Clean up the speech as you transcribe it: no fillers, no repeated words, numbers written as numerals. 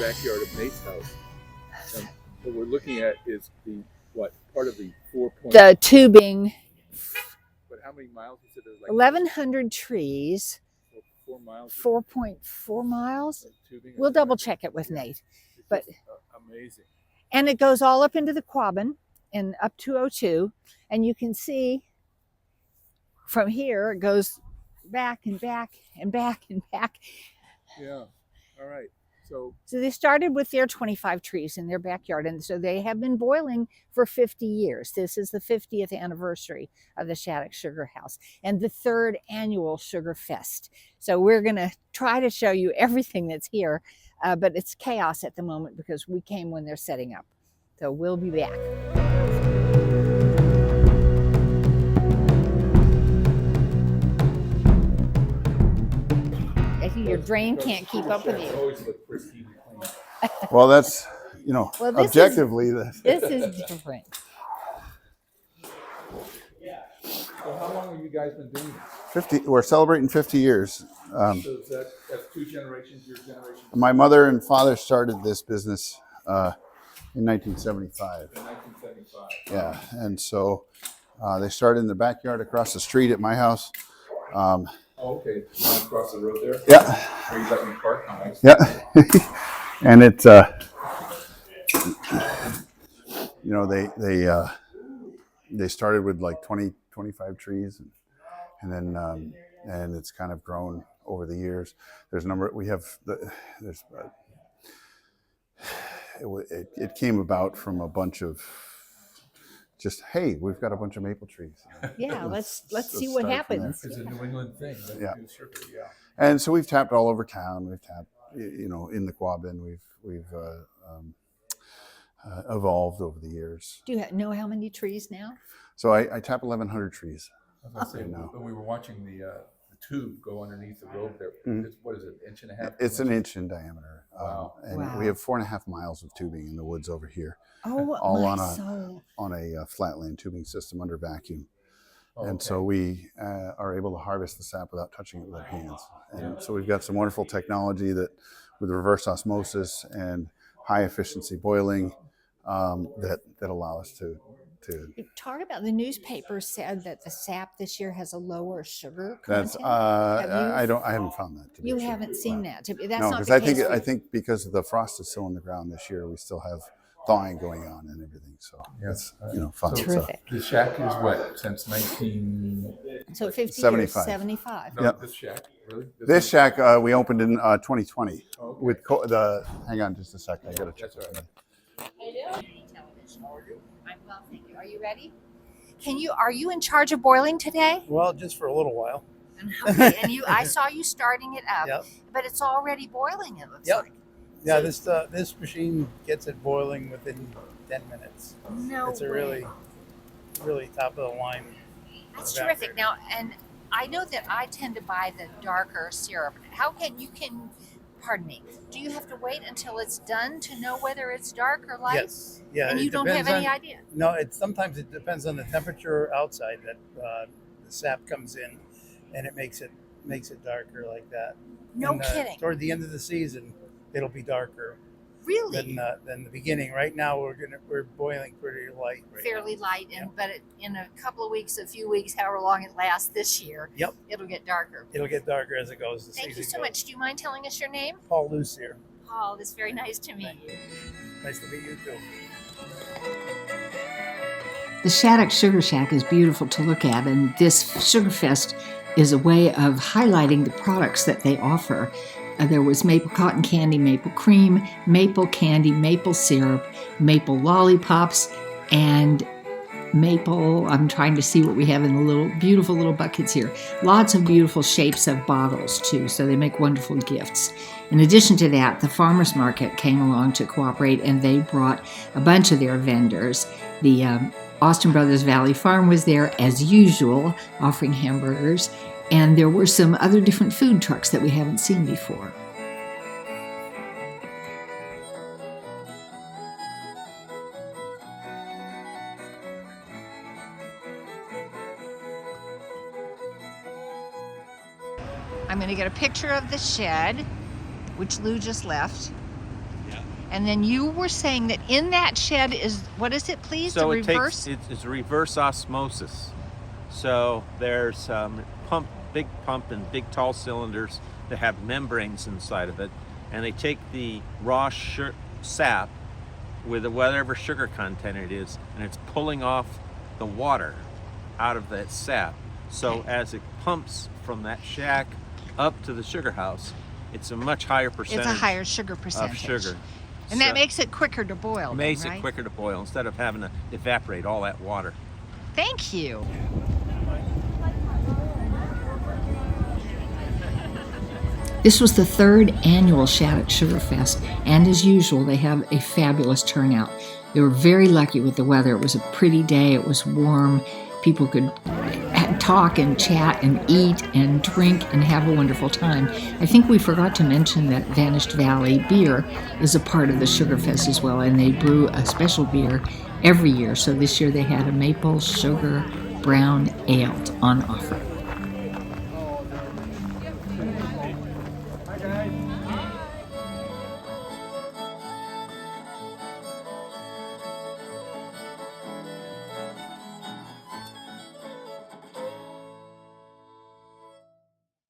backyard of Nate's house. And what we're looking at is part of the 4 point. The tubing. But how many miles? You said there was 1,100 trees. 4 miles. 4.4 miles. Tubing. We'll double check it with Nate. But amazing. And it goes all up into the Quabbin and up 202, and you can see from here it goes back and back and back and back. Yeah. All right. So they started with their 25 trees in their backyard, and so they have been boiling for 50 years. This is the 50th anniversary of the Shadic Sugar House and the 3rd annual Sugarfest. So we're going to try to show you everything that's here, but it's chaos at the moment because we came when they're setting up. So we'll be back. I think your drain can't keep up with you. Well, that's, objectively. This is different. So how long have you guys been doing this? 50. We're celebrating 50 years. So that's 2 generations, your generation? My mother and father started this business in 1975. In 1975. Yeah, and so they started in the backyard across the street at my house. Okay, across the road there? Yeah. Are you letting me park? Nice. Yeah. And it's, they started with like 20, 25 trees, and then and it's kind of grown over the years. There's a number. We have it came about from a bunch of just, hey, we've got a bunch of maple trees. Yeah, let's see what happens. It's a New England thing. Yeah. Yeah. And so we've tapped all over town. We've tapped, in the Quabbin. We've evolved over the years. Do you know how many trees now? So I tap 1,100 trees. I was going to say, when we were watching the tube go underneath the road there, what is it, 1.5 inches? It's an inch in diameter. Wow. And we have 4.5 miles of tubing in the woods over here. Oh, all my on a flatland tubing system under vacuum. Oh, and so we are able to harvest the sap without touching it with our hands. And so we've got some wonderful technology that with reverse osmosis and high efficiency boiling that allow us to talk about. The newspaper said that the sap this year has a lower sugar That's content. I haven't found that. You haven't seen that. That's no, not because the case. I think because the frost is still on the ground this year, we still have thawing going on and everything. So it's fun. Terrific. So the shack is what, since 19? So 50 75. years, 75. No, this shack, really? This shack we opened in 2020 with hang on just a second. I got to check. That's right. I'm well, thank you. Are you ready? Are you in charge of boiling today? Well, just for a little while. Okay, and I saw you starting it up, Yep. but it's already boiling, it looks Yep. like. Yeah, this machine gets it boiling within 10 minutes. No It's a way. really top of the line. That's terrific. Now, and I know that I tend to buy the darker syrup. Pardon me, do you have to wait until it's done to know whether it's dark or light? Yes. Yeah. And you don't have any idea? No, sometimes it depends on the temperature outside that the sap comes in, and it makes it darker like that. No and, kidding. Toward the end of the season, it'll be darker Really? than the beginning. Right now, we're boiling pretty light. Fairly light, but in a couple of weeks, a few weeks, however long it lasts this year, Yep. it'll get darker. It'll get darker as it goes. Thank you so much. Do you mind telling us your name? Paul Luce here. Paul, it's very nice to meet you. Nice to meet you too. The Shattuck Sugar Shack is beautiful to look at, and this Sugarfest is a way of highlighting the products that they offer. There was maple cotton candy, maple cream, maple candy, maple syrup, maple lollipops, and maple, I'm trying to see what we have in the beautiful little buckets here. Lots of beautiful shapes of bottles too, so they make wonderful gifts. In addition to that, the farmers market came along to cooperate, and they brought a bunch of their vendors. The Austin Brothers Valley Farm was there as usual, offering hamburgers, and there were some other different food trucks that we haven't seen before. I'm going to get a picture of the shed, which Lou just left. Yeah. And then you were saying that in that shed is, what is it, please? So the it reverse? it's reverse osmosis. So there's big pump and big tall cylinders that have membranes inside of it, and they take the raw sap with whatever sugar content it is, and it's pulling off the water out of that sap. So Okay. as it pumps from that shack up to the sugar house, it's a much higher percentage It's a higher sugar percentage. of sugar. And that makes it quicker to boil. Then, makes right? it quicker to boil instead of having to evaporate all that water. Thank you. This was the third annual Shattuck Sugar Fest, and as usual, they have a fabulous turnout. They were very lucky with the weather. It was a pretty day. It was warm. People could talk and chat and eat and drink and have a wonderful time. I think we forgot to mention that Vanished Valley beer is a part of the Sugar Fest as well, and they brew a special beer every year. So this year they had a maple sugar brown ale on offer.